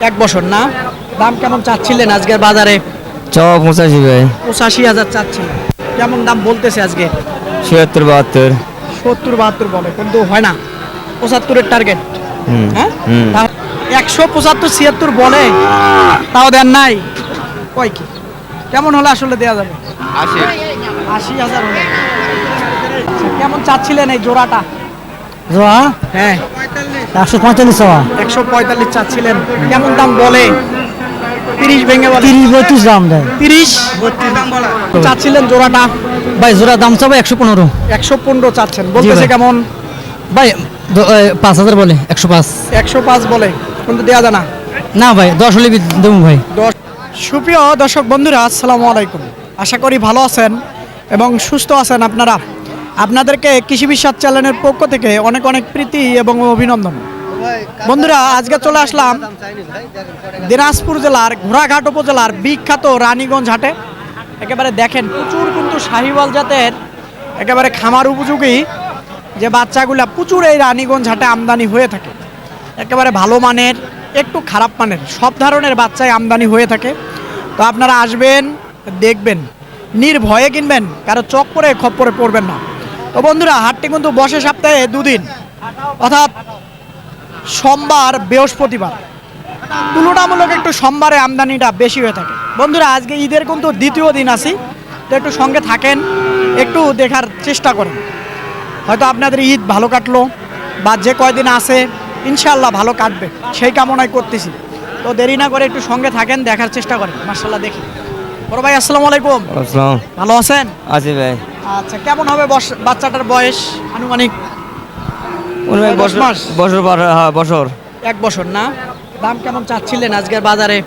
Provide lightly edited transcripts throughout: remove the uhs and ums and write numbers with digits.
এক বছর না। দাম কেমন চাচ্ছিলেন আজকের বাজারে? 85 ভাই। 85,000 চাচ্ছিলেন। কেমন দাম বলতেছে আজকে? 76 72। 70-72 বলে, কিন্তু হয় না। 75-এর টার্গেট। হ্যাঁ, 175-76 বলে, তাও দেন নাই। কয় কি কেমন হলে আসলে দেয়া যাবে? 80,000 হলে। আচ্ছা, কেমন চাচ্ছিলেন এই জোড়াটা? জোড়া হ্যাঁ, 145 টাকা। 145 চাচ্ছিলেন। কেমন দাম বলে? 30 ভেঙে বলে। 30-32 দাম দেয়। 30 চাচ্ছিলেন জোড়াটা? ভাই জোড়া দাম চাবো 115। 115 চাচ্ছেন, বলতেছে ভাই। কেমন? ভাই 5000 বলে, 105। 105 বলে, কিন্তু দেয়া যায় না। না ভাই 10 হলে দেবো ভাই। সুপ্রিয় দর্শক বন্ধুরা, আসসালামু আলাইকুম। আশা করি ভালো আছেন এবং সুস্থ আছেন আপনারা। আপনাদেরকে কৃষি বিশ্বাস চ্যানেলের পক্ষ থেকে অনেক অনেক প্রীতি এবং অভিনন্দন। বন্ধুরা, আজকে চলে আসলাম দিনাজপুর জেলার ঘোড়াঘাট উপজেলার বিখ্যাত রানীগঞ্জ হাটে। একেবারে দেখেন, প্রচুর কিন্তু শাহিওয়াল জাতের একেবারে খামার উপযোগী যে বাচ্চাগুলা প্রচুর এই রানীগঞ্জ হাটে আমদানি হয়ে থাকে। একেবারে ভালো মানের, একটু খারাপ মানের, সব ধরনের বাচ্চাই আমদানি হয়ে থাকে। তো আপনারা আসবেন, দেখবেন, নির্ভয়ে কিনবেন, কারো চক করে খপ্পরে পড়বেন না। তো বন্ধুরা, হাটটি কিন্তু বসে সপ্তাহে দুদিন, অর্থাৎ সোমবার বৃহস্পতিবার। তুলনামূলক একটু সোমবারে আমদানিটা বেশি হয়ে থাকে। বন্ধুরা, আজকে ঈদের কিন্তু দ্বিতীয় দিন আছি, তো একটু সঙ্গে থাকেন, একটু দেখার চেষ্টা করেন। হয়তো আপনাদের ঈদ ভালো কাটলো, বা যে কয়দিন আছে ইনশাআল্লাহ ভালো কাটবে, সেই কামনাই করতেছি। তো দেরি না করে একটু সঙ্গে থাকেন, দেখার চেষ্টা করেন। মাশাআল্লাহ, দেখি। বড় ভাই, আসসালামু আলাইকুম। আসসালাম। ভালো আছেন? আছি ভাই। আচ্ছা, কেমন হবে বাচ্চাটার বয়স আনুমানিক? মনে হয় 10 মাস? বছর পার, হ্যাঁ বছর। এক বছর না। দাম কেমন চাচ্ছিলেন আজকের বাজারে?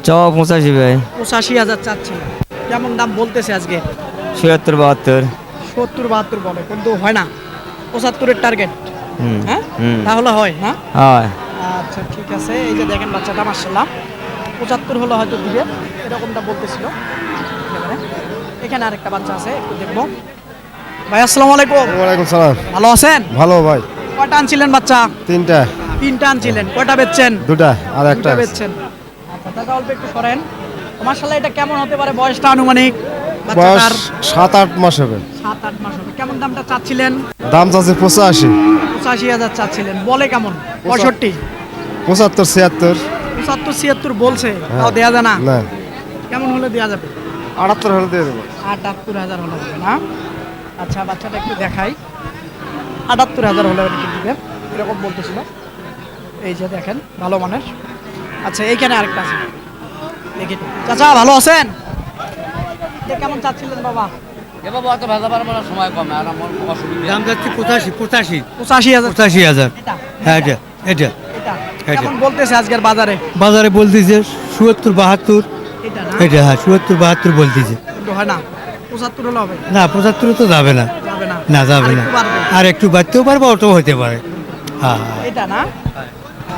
85 ভাই। 85,000 চাচ্ছিলেন। কেমন দাম বলতেছে আজকে? 76 72। 70-72 বলে, কিন্তু হয় না। 75-এর টার্গেট। হ্যাঁ, তাহলে হয় না? হ্যাঁ। আচ্ছা, ঠিক আছে। এই যে দেখেন বাচ্চাটা, মাশাআল্লাহ 75 হলে হয়তো দিবে, এরকমটা বলতেছিল। একেবারে এখানে আরেকটা বাচ্চা আছে, একটু দেখবো। ভাই, আসসালামু আলাইকুম। ওয়ালাইকুম সালাম। ভালো আছেন? ভালো ভাই। কয়টা আনছিলেন বাচ্চা? তিনটা। তিনটা আনছিলেন, কয়টা বেচছেন? দুটা আর একটা দুটা বেচছেন। আচ্ছা, তাহলে অল্প একটু সরেন। মাশাআল্লাহ, এটা কেমন হতে পারে বয়সটা আনুমানিক? বয়স বাচ্চাটার 7-8 মাস হবে। 7-8 মাস হবে। কেমন দামটা চাচ্ছিলেন? দাম চাচ্ছে 85, 85,000 চাচ্ছিলেন, বলে কেমন? 65, 75, 76। 75-76 বলছে, তাও দেয়া যায় না। না, কেমন হলে দেয়া যাবে? 78 হলে দিয়ে দেবো। 78,000 হলে হবে না? আচ্ছা, বাচ্চাটা একটু দেখাই। 78,000 হলে ওটা দিবে, এরকম বলতেছিল। এই যে দেখেন, ভালো মানের। আচ্ছা, এইখানে আরেকটা আছে, দেখি। চাচা, ভালো আছেন? এটা কেমন চাচ্ছিলেন বাবা? সময় কম আর আমার অসুবিধা। দাম যাচ্ছে 85 85,000। 85,000। এটা হ্যাঁ এটা এটা এটা কেমন বলতেছে আজকের বাজারে? বাজারে বলতেছে 77 72। এটা না, এটা হ্যাঁ 77 72 বলতেছে। কিন্তু হয় না। 75 হলে হবে? না 75 তো যাবে না। যাবে না। না যাবে না। আরেকটু বাড়বে। আর একটু বাড়তেও পারবে, ওটাও হতে পারে। হ্যাঁ এটা না।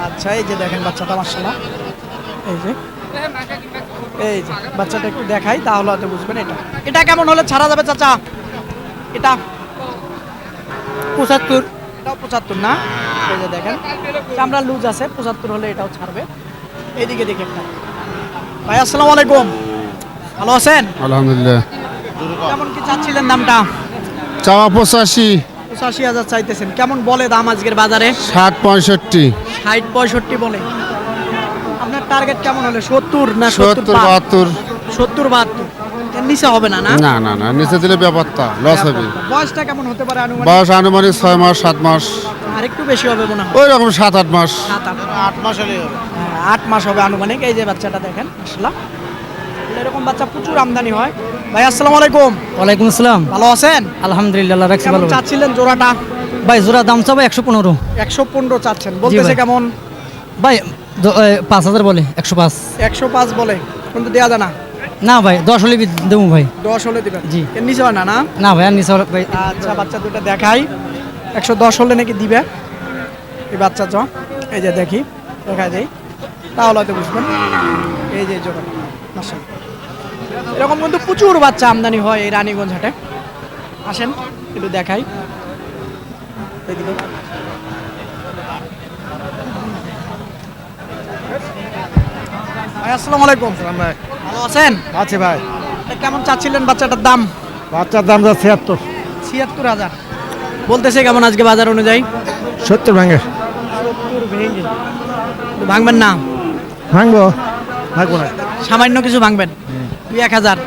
আচ্ছা, এই যে দেখেন বাচ্চাটা, মাশাআল্লাহ। এই যে বাচ্চাটা একটু দেখাই, তাহলে হয়তো বুঝবেন। এটা কেমন হলে ছাড়া যাবে চাচা? এটা 75। এটাও 75 না। এই যে দেখেন, চামড়া লুজ আছে, 75 হলে এটাও ছাড়বে। এইদিকে দেখে একটা। ভাই, আসসালামু আলাইকুম। ভালো আছেন? আলহামদুলিল্লাহ। কেমন কি চাচ্ছিলেন দামটা? চাওয়া 85, 85,000 চাইতেছেন। কেমন বলে দাম আজকের বাজারে? 60, 65, 60-65 বলে। আপনার টার্গেট কেমন হলে? 70 না 70, 72। 70-72? এর নিচে হবে না? না, না না না, নিচে দিলে ব্যাপারটা লস হবে। বয়সটা কেমন হতে পারে আনুমানিক? বয়স আনুমানিক 6 মাস 7 মাস, আর একটু বেশি হবে মনে হয়। ওই রকম 7-8 মাস। 7-8 মাস হলে হবে। 8 মাস হবে আনুমানিক। এই যে বাচ্চাটা দেখেন, মাশাআল্লাহ, এরকম বাচ্চা প্রচুর আমদানি হয়। ভাই, আসসালামু আলাইকুম। ওয়ালাইকুম আসসালাম। ভালো আছেন? আলহামদুলিল্লাহ, রাখছি কেমন ভালো। চাচ্ছিলেন জোড়াটা? ভাই জোড়া দাম চাবো 115। 115 চাচ্ছেন, বলতেছে ভাই। কেমন? ভাই 5000 বলে, 105। 105 বলে, কিন্তু দেয়া যায় না। না ভাই 10 হলে দেবো ভাই। 10 হলে দিবেন? জি। এর নিচে হয় না? না। না ভাই আর নিচে ভাই। আচ্ছা, বাচ্চা দুটো দেখাই। 110 হলে নাকি দিবে এই বাচ্চা। এই যে দেখি, দেখাই দেই, তাহলে হয়তো বুঝবেন। এই যে জোড়া, মাশাআল্লাহ, এরকম কিন্তু প্রচুর বাচ্চা আমদানি হয় এই রানীগঞ্জ হাটে। আসেন একটু দেখাই। এইদিকে ভাই আসসালামু আলাইকুম। ভালো আছেন? আছে ভাই, এটা কেমন চাচ্ছিলেন বাচ্চাটার দাম? বাচ্চার দাম যা 76। ৭৬,০০০ বলতেছে কেমন আজকে বাজার অনুযায়ী? 70 ভাঙে ৭০ ভেঙে ভাঙবেন না? ভাঙবো, ভাঙবো না। সামান্য কিছু ভাঙবেন ২-১,০০০।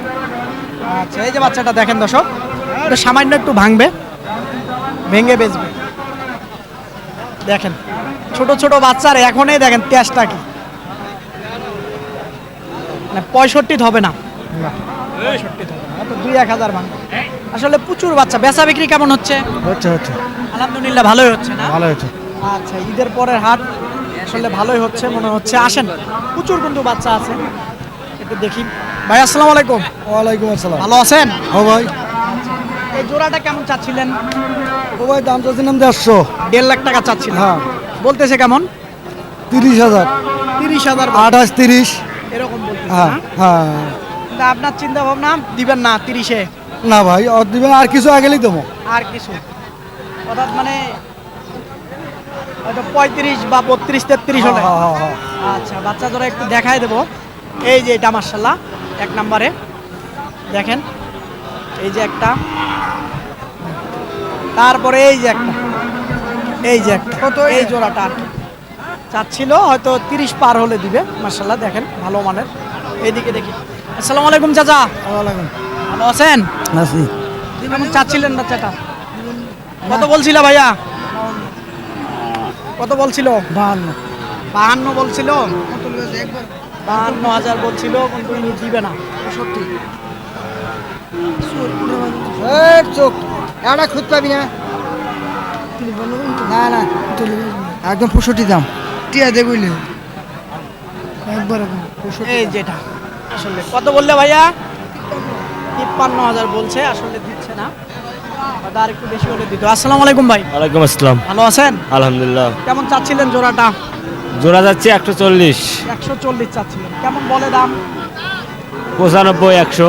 আচ্ছা, এই যে বাচ্চাটা দেখেন দর্শক, এটা সামান্য একটু ভাঙবে, ভেঙে বেচবে। দেখেন ছোট ছোট বাচ্চার এখনই দেখেন তেজটা কি, মানে 65 হবে না, 65 হবে না, তো ২-১,০০০ ভাঙবে। আসলে প্রচুর বাচ্চা। বেচা বিক্রি কেমন হচ্ছে? হচ্ছে হচ্ছে, আলহামদুলিল্লাহ ভালোই হচ্ছে না? ভালো হচ্ছে। আচ্ছা, ঈদের পরের হাট আসলে ভালোই হচ্ছে মনে হচ্ছে। আসেন, প্রচুর কিন্তু বাচ্চা আছে, একটু দেখি। ভাই আসসালামু আলাইকুম। ওয়ালাইকুম আসসালাম। ভালো আছেন? ও ভাই, এই জোড়াটা কেমন চাচ্ছিলেন? ও ভাই দাম চাচ্ছিলাম 150। 1.5 লাখ টাকা চাচ্ছিলেন? হ্যাঁ। বলতেছে কেমন? 30,000, 30,000 28, 30। এরকম বলতেছে হ্যাঁ না? হ্যাঁ। কিন্তু আপনার চিন্তা ভাবনা দিবেন না 30-এ? না ভাই, আর দিবেন, আর কিছু আগেলেই দেবো। আর কিছু অর্থাৎ মানে হয়তো 35 বা 32-33 হলে। আচ্ছা, বাচ্চা ধরে একটু দেখাই দেবো। এই যে এটা মাশাআল্লাহ 1 নম্বরে দেখেন, এই যে একটা, তারপরে এই যে একটা, এই যে একটা, এই জোড়াটা আর কি চাচ্ছিল হয়তো 30 পার হলে দিবে। মাশাআল্লাহ দেখেন ভালো মানের। এইদিকে দেখি। আসসালামু আলাইকুম চাচা। ওয়ালাইকুম ভালো আছেন? আসি। কেমন চাচ্ছিলেন বাচ্চাটা? কত বলছিল ভাইয়া? কত বলছিল? 52 বলছিল। 52,000 বলছিল, কিন্তু ইনি দিবে না। 65। চোখ এটা খুঁজ পাবি না, না না, একদম 65 দাম। টিয়া দে বুঝলি, একবার এই যেটা আসলে কত বললে ভাইয়া? 53,000 বলছে, আসলে দিচ্ছে না, হয়তো আর একটু বেশি হলে দিত। আসসালামু আলাইকুম ভাই। ওয়ালাইকুম আসসালাম। ভালো আছেন? আলহামদুলিল্লাহ। কেমন চাচ্ছিলেন জোড়াটা? জোড়া যাচ্ছে 140, 140 চাচ্ছিলেন। কেমন বলে দাম? 95, 100।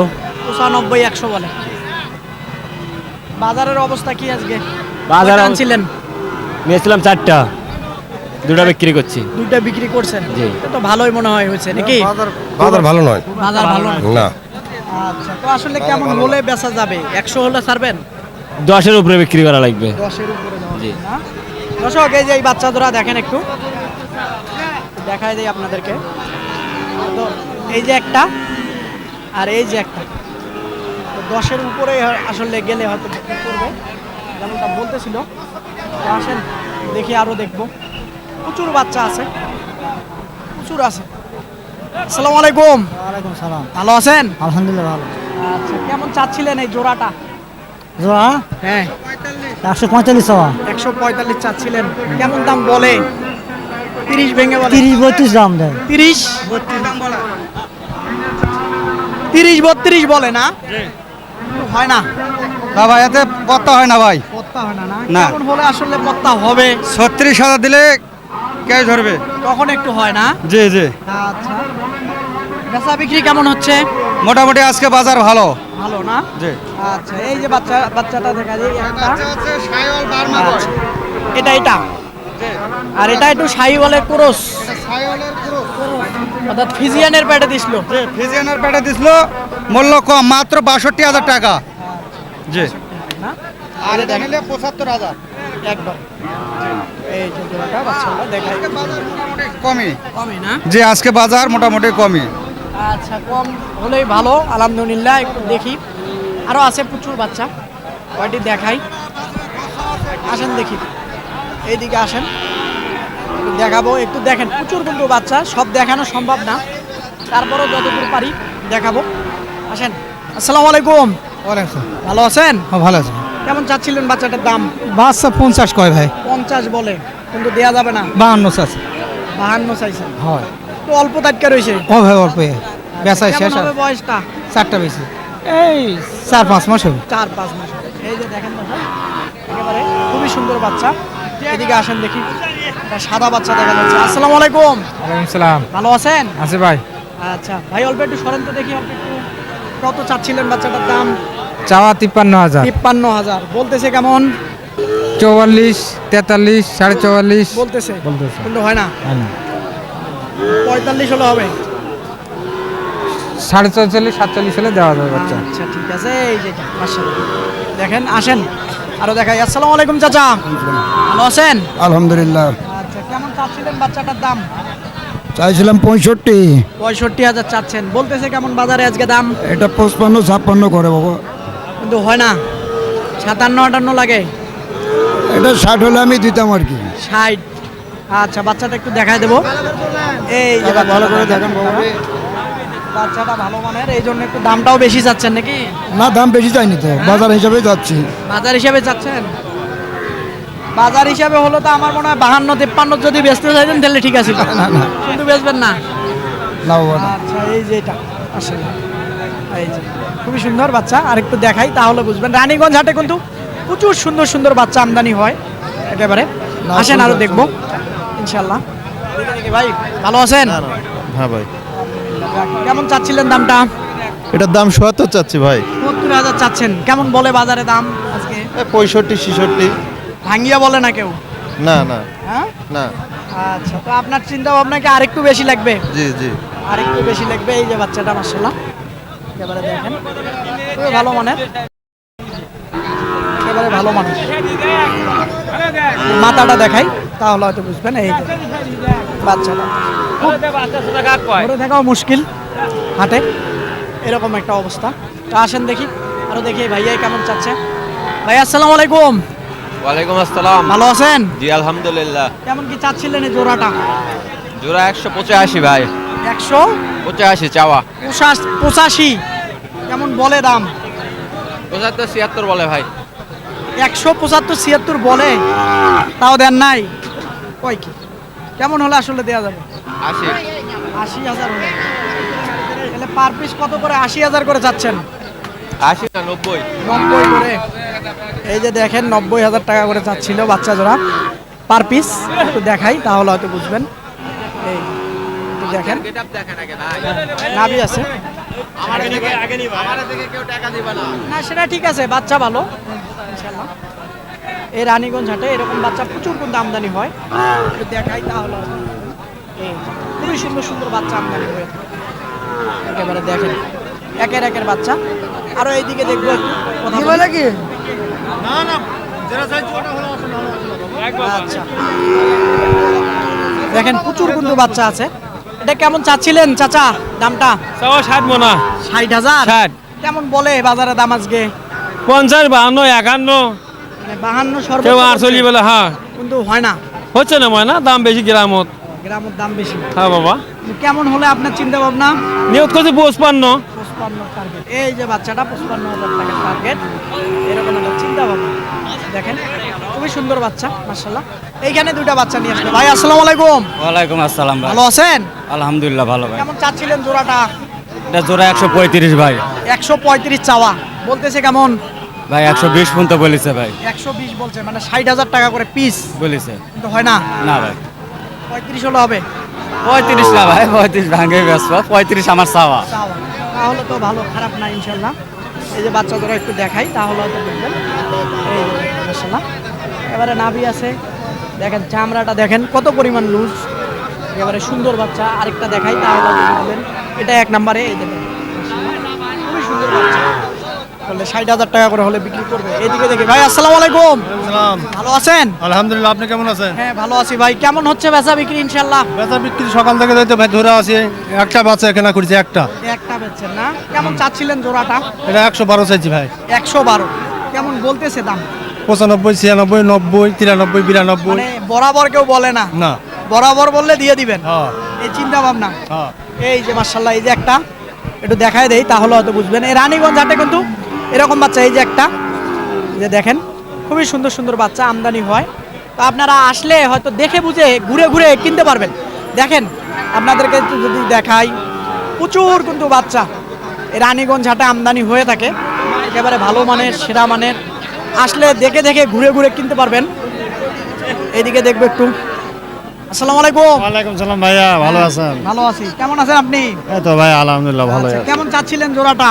95, 100 বলে। বাজারের অবস্থা কি আজকে? বাজারে কয়টা আনছিলেন? নিয়েছিলাম 4টা, 2টা বিক্রি করছি। দুইটা বিক্রি করছেন? জি। এটা তো ভালোই মনে হয় হয়েছে নাকি? বাজার ভালো নয়। বাজার ভালো না। না, আচ্ছা, তো আসলে কেমন হলে বেচা যাবে? 100 হলে ছাড়বেন? 10-এর উপরে বিক্রি করা লাগবে। 10-এর উপরে যাওয়া জি। যাবে না? দর্শক, এই যে এই বাচ্চা ধরা দেখেন, একটু দেখাই দেই আপনাদেরকে। তো এই যে একটা, আর এই যে একটা, তো 10-এর উপরে আসলে গেলে হয়তো বিক্রি করবে, যেমনটা বলতেছিল। তো আসেন দেখি, আরো দেখবো। প্রচুর বাচ্চা আছে, প্রচুর আছে। আসসালামু আলাইকুম। ওয়ালাইকুম সালাম। ভালো আছেন? আলহামদুলিল্লাহ ভালো। আচ্ছা, কেমন চাচ্ছিলেন এই জোড়াটা? জোড়া হ্যাঁ, 145 টাকা। 145 চাচ্ছিলেন। কেমন দাম বলে? 30 ভেঙে বলে? 30-32 দাম দেয়। 30 32 বলে না? হয় না, না ভাই, এতে পত্তা হয় না ভাই। পত্তা হয় না। না না। কেমন হলে আসলে পত্তা হবে? 36,000 দিলে কে ধরবে? তখন একটু হয় না। জি জি, আচ্ছা, বেচা বিক্রি কেমন হচ্ছে? মোটামুটি আজকে বাজার ভালো। ভালো না? জি। আচ্ছা, এই যে বাচ্চাটা দেখা যায় একটা। আচ্ছা, এটা আর এটা একটু শাহিওয়ালের ক্রস, অর্থাৎ ফিজিয়ানের প্যাটে দিছিল। ফিজিয়ানের পেটে দিছিল, মূল্য কম, মাত্র 62,000 টাকা। জি। না, আর এটা নিলে 75,000। একবার এই যে জোড়াটা বাচ্চাটা দেখাই। কমই। কমই না? জি, আজকে বাজার মোটামুটি কমই। আচ্ছা, কম হলেই ভালো, আলহামদুলিল্লাহ। একটু দেখি, আরো আছে প্রচুর বাচ্চা, কয়টি দেখাই। আসেন দেখি, এইদিকে আসেন, একটু দেখাবো। একটু দেখেন, প্রচুর কিন্তু বাচ্চা, সব দেখানো সম্ভব না, তারপরেও যতদূর পারি দেখাবো। আসেন। আসসালামু আলাইকুম। ভালো আছেন? ভালো আছে। কেমন চাচ্ছিলেন বাচ্চাটার দাম? বাচ্চা 50 কয় ভাই? 50 বলে, কিন্তু দেয়া যাবে না। 52 আছে। 52 চাইছেন? হয়। তো অল্প তাটকা রয়েছে। ও ভাই, অল্প বেচাই কেমন শেষ। হবে বয়সটা? 4টা বেশি, এই 4-5 মাস হবে। 4-5 মাস। এই যে দেখেন দর্শক, একেবারে খুবই সুন্দর বাচ্চা। এদিকে আসেন দেখি, একটা সাদা বাচ্চা দেখা যাচ্ছে। আসসালামু আলাইকুম। ওয়ালাইকুম সালাম। ভালো আছেন? আছে ভাই। আচ্ছা ভাই, অল্প একটু সরেন তো দেখি, অল্প একটু। কত চাচ্ছিলেন বাচ্চাটার দাম? চাওয়া 53,000। 53,000 বলতেছে। কেমন 44, 43, 44.5 বলতেছে? বলতেছে। কিন্তু হয় না। 45 হলে হবে। 46-47 হলে দেওয়া যাবে বাচ্চা। আচ্ছা ঠিক আছে, এই যে মাশাআল্লাহ দেখেন, আসেন আরো দেখাই। আসসালামু আলাইকুম চাচা, ভালো আছেন? আলহামদুলিল্লাহ। আচ্ছা, কেমন চাচ্ছিলেন বাচ্চাটার দাম? চাইছিলাম 65, 65,000 চাচ্ছেন, বলতেছে কেমন বাজারে আজকে দাম? এটা 55-56 করে বাবা। কিন্তু হয় না, 57-58 লাগে। এটা 60 হলে আমি দিতাম আর কি। 60। আচ্ছা, বাচ্চাটা একটু দেখাই দেবো। এই যে ভালো করে দেখেন বাবা। বাচ্চাটা ভালো মানের, এই জন্য একটু দামটাও বেশি চাচ্ছেন নাকি? না, দাম বেশি চাইনি তো, বাজার হিসাবে যাচ্ছি। বাজার হিসাবে চাচ্ছেন? বাজার হিসাবে হলো তো আমার মনে হয় 52-53 যদি বেচতে চাইতেন তাহলে ঠিক আছে, কিন্তু বেচবেন না। না বাবা না। আচ্ছা, এই যে এটা আসলে এই যে খুবই সুন্দর বাচ্চা, আর একটু দেখাই তাহলে বুঝবেন। রানীগঞ্জ হাটে কিন্তু প্রচুর সুন্দর সুন্দর বাচ্চা আমদানি হয় একেবারে। আসেন আরো দেখবো ইনশাল্লাহ। দেখি ভাই, ভালো আছেন? হ্যাঁ ভাই, কেমন চাচ্ছিলেন দামটা? এটার দাম ৭৭ চাচ্ছি ভাই। 70,000 চাচ্ছেন, কেমন বলে বাজারে দাম আজকে? 65-66। ভাঙ্গিয়া বলে না কেউ? না না হ্যাঁ, না। আচ্ছা, তো আপনার চিন্তা ভাবনা কি আরেকটু বেশি লাগবে? জি জি। আরেকটু বেশি লাগবে। এই যে বাচ্চাটা মাশাআল্লাহ একেবারে দেখেন, খুবই ভালো মানের, একেবারে ভালো মানের। মাথাটা দেখাই তাহলে হয়তো বুঝবেন। এই যে বাচ্চাটা ধরে থাকাও মুশকিল হাটে, এরকম একটা অবস্থা। তো আসেন দেখি আরো দেখি ভাইয়া কেমন চাচ্ছে। ভাই আসসালামু আলাইকুম। ওয়ালাইকুম আসসালাম। ভালো আছেন? জি আলহামদুলিল্লাহ। কেমন কি চাচ্ছিলেন এই জোড়াটা? জোড়া 185 ভাই। 185 চাওয়া। 85 কেমন বলে দাম? 75-76 বলে ভাই। 175-76 বলে, তাও দেন নাই? কয় কি কেমন হলে আসলে দেওয়া যাবে? 80,000 হলে। তাহলে পার পিস কত করে? 80,000 করে চাচ্ছেন? 80 না 90? 90 করে। এই যে দেখেন 90,000 টাকা করে চাচ্ছিল বাচ্চা জোড়া পার পিস। একটু দেখাই তাহলে হয়তো বুঝবেন। এই একটু দেখেন, নাভি আছে না, সেটা ঠিক আছে, বাচ্চা ভালো ইনশাআল্লাহ। এই রানীগঞ্জ হাটে এরকম বাচ্চা প্রচুর কিন্তু আমদানি হয়। একটু দেখাই তাহলে হয়তো বুঝবেন। এই খুবই সুন্দর সুন্দর বাচ্চা আমদানি হয়ে থাকে একেবারে দেখেন, একের বাচ্চা। আরো এইদিকে দেখবো একটু কথা বলি। নাকি আচ্ছা, দেখেন প্রচুর কিন্তু বাচ্চা আছে। এটা কেমন চাচ্ছিলেন চাচা দামটা? 60 মনা। 60,000। 60। কেমন বলে বাজারে দাম আজকে? 50, 52, 51, মানে 52 সর্বোচ্চ কেউ বলছে, 48 বলে। হ্যাঁ, কিন্তু হয় না, হচ্ছে না ময়না, দাম বেশি গ্রামত। গ্রামের দাম বেশি। হ্যাঁ বাবা, কেমন হলে আপনার চিন্তা ভাবনা? নিয়ত করছে 55। 55 টার্গেট। এই যে বাচ্চাটা 55,000 টাকার টার্গেট, এরকম একটা চিন্তা ভাবনা। দেখেন খুবই সুন্দর বাচ্চা মাশাআল্লাহ। এইখানে দুইটা বাচ্চা নিয়ে আসলে। ভাই আসসালামু আলাইকুম। ওয়ালাইকুম আসসালাম ভাই। ভালো আছেন? আলহামদুলিল্লাহ ভালো ভাই। কেমন চাচ্ছিলেন জোড়াটা? এটা জোড়া 135 ভাই। 135 চাওয়া, বলতেছে কেমন? ভাই 120 পর্যন্ত বলেছে ভাই। 120 বলছে, মানে 60,000 টাকা করে পিস, বলেছে কিন্তু হয় না। না ভাই, 35 হলে হবে। 35 না ভাই, 35 ভাঙে ব্যস্ত, 35 আমার চাওয়া। চাওয়া তাহলে তো ভালো, খারাপ না ইনশাল্লাহ। এই যে বাচ্চা ধরা একটু দেখাই তাহলে হয়তো বুঝবেন। এই যে মাশাআল্লাহ এবারে নাভি আছে, দেখেন চামড়াটা দেখেন কত পরিমাণ লুজ, এবারে সুন্দর বাচ্চা। আরেকটা দেখাই তাহলে হয়তো বুঝবেন। এটা 1 নম্বরে। এই দেখেন মাশাআল্লাহ, খুবই সুন্দর বাচ্চা। বললে 60,000 টাকা করে হলে বিক্রি করবে। এইদিকে দেখি। ভাই আসসালামু আলাইকুম। ভালো আছেন? আলহামদুলিল্লাহ, আপনি কেমন আছেন? হ্যাঁ ভালো আছি ভাই। কেমন হচ্ছে বেচা বিক্রি? ইনশাল্লাহ বেচা বিক্রি সকাল থেকে যাইতে ভাই ধরে আছে, একটা বাচ্চা কেনা করেছে একটা। একটা বেচছেন না? কেমন চাচ্ছিলেন জোড়াটা? এটা 112 চাইছি ভাই। 112 কেমন বলতেছে দাম? 95, 96, 90, 93, 92। মানে বরাবর কেউ বলে না? না। বরাবর বললে দিয়ে দিবেন, হ্যাঁ এই চিন্তা ভাবনা। হ্যাঁ। এই যে মাশাআল্লাহ, এই যে একটা একটু দেখায় দেই তাহলে হয়তো বুঝবেন। এই রানীগঞ্জ হাটে কিন্তু এরকম বাচ্চা, এই যে একটা, এই যে দেখেন খুবই সুন্দর সুন্দর বাচ্চা আমদানি হয়। তো আপনারা আসলে হয়তো দেখে বুঝে ঘুরে ঘুরে কিনতে পারবেন। দেখেন আপনাদেরকে একটু যদি দেখাই, প্রচুর কিন্তু বাচ্চা এই রানীগঞ্জ হাটে আমদানি হয়ে থাকে, একেবারে ভালো মানের, সেরা মানের। আসলে দেখে দেখে ঘুরে ঘুরে কিনতে পারবেন। এইদিকে দেখবো একটু। আসসালামু আলাইকুম। ওয়ালাইকুম সালাম ভাইয়া, ভালো আছেন? ভালো আছি, কেমন আছেন আপনি? এই তো ভাই আলহামদুলিল্লাহ ভালো আচ্ছা, আছে। কেমন চাচ্ছিলেন জোড়াটা?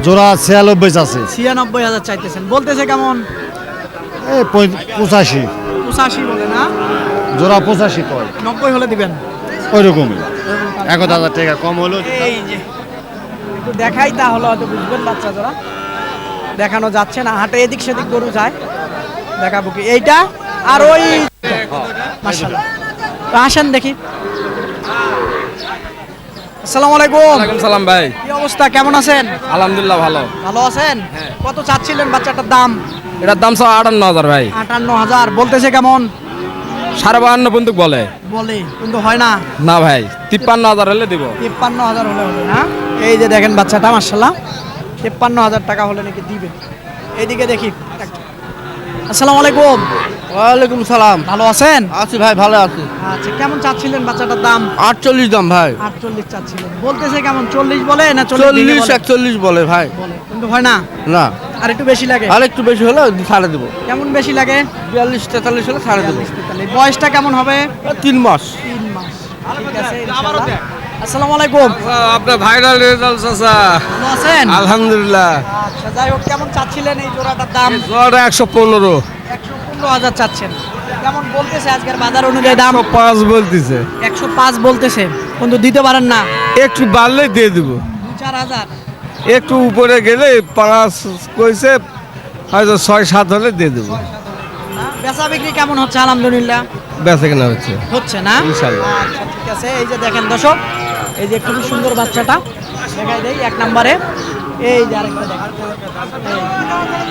জোড়া 96 আছে। 96,000 চাইতেছেন, বলতেছে কেমন? এই 85। 85 বলে না? জোড়া 85 কয়, 90 হলে দিবেন। ওই রকমই। 1,000 টাকা কম হলো। এই যে একটু দেখাই তাহলে হয়তো বুঝবেন বাচ্চা জোড়া। দেখানো যাচ্ছে না, হাটে এদিক সেদিক গরু যায়, দেখাবো কি এইটা আর ওই মাশাআল্লাহ। তো আসেন দেখি। আসসালামু আলাইকুম। ওয়ালাইকুম সালাম ভাই। কি অবস্থা, কেমন আছেন? আলহামদুলিল্লাহ ভালো। ভালো আছেন? কত চাচ্ছিলেন বাচ্চাটার দাম? এটার দাম 58,000 ভাই। 58,000 বলতেছে, কেমন 52 বন্দুক বলে। বলে কিন্তু হয় না। না ভাই 53,000 হলে দিব। 53,000 হলে হবে না? এই যে দেখেন বাচ্চাটা মাশাআল্লাহ 53,000 টাকা হলে নাকি দিবে। এইদিকে দেখি। আসসালামু আলাইকুম। ওয়ালাইকুম সালাম। ভালো আছেন? আছি ভাই, ভালো আছি। আচ্ছা, কেমন চাচ্ছিলেন বাচ্চাটার দাম? 48 দাম ভাই। 48 চাচ্ছিলেন, বলতেছে কেমন 40 বলে না 40 40 41 বলে ভাই। বলে কিন্তু হয় না। না, আর একটু বেশি লাগে। আর একটু বেশি হলে ছাড়ে দেবো। কেমন বেশি লাগে? 42 43 হলে ছাড়ে দেবো। 43। বয়সটা কেমন হবে? 3 মাস। 3 মাস। ঠিক আছে ইনশাআল্লাহ। আসসালামু আলাইকুম। আপনার ভাইরাল রেজাল্ট চাচা। ভালো আছেন? আলহামদুলিল্লাহ। আচ্ছা, যাই হোক, কেমন চাচ্ছিলেন এই জোড়াটার দাম? জোয়াটা 115। 115,000 চাচ্ছেন। কেমন বলতেছে আজকের বাজার অনুযায়ী দাম? 5 বলতেছে। 105 বলতেছে, কিন্তু দিতে পারেন না। একটু বাড়লে দিয়ে দিব। 2-4,000। একটু উপরে গেলে 5 কইছে, হয়তো 6-7 হলে দিয়ে দেবো। বেচা বিক্রি কেমন হচ্ছে? আলহামদুলিল্লাহ বেচা কেনা হচ্ছে হচ্ছে না। ইনশাআল্লাহ। আচ্ছা, ঠিক আছে। এই যে দেখেন দর্শক, এই যে খুবই সুন্দর বাচ্চাটা দেখাই দেই। 1 নম্বরে এই যে আরেকটা দেখেন, এই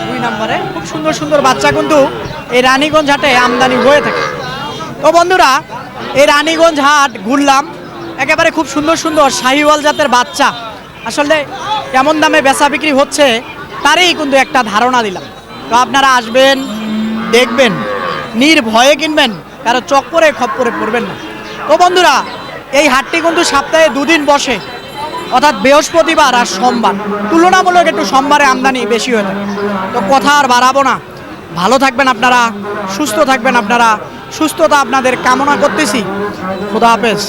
2 নম্বরে খুব সুন্দর সুন্দর বাচ্চা কিন্তু এই রানীগঞ্জ হাটে আমদানি হয়ে থাকে। তো বন্ধুরা, এই রানীগঞ্জ হাট ঘুরলাম, একেবারে খুব সুন্দর সুন্দর শাহিওয়াল জাতের বাচ্চা আসলে কেমন দামে বেচা বিক্রি হচ্ছে তারই কিন্তু একটা ধারণা দিলাম। তো আপনারা আসবেন, দেখবেন, নির্ভয়ে কিনবেন, কারো চক্করে খপ্পরে পড়বেন না। তো বন্ধুরা, এই হাটটি কিন্তু সপ্তাহে 2 দিন বসে, অর্থাৎ বৃহস্পতিবার আর সোমবার। তুলনামূলক একটু সোমবারে আমদানি বেশি হয়ে থাকে। তো কথা আর বাড়াবো না, ভালো থাকবেন আপনারা, সুস্থ থাকবেন আপনারা, সুস্থতা আপনাদের কামনা করতেছি। খোদা হাফেজ।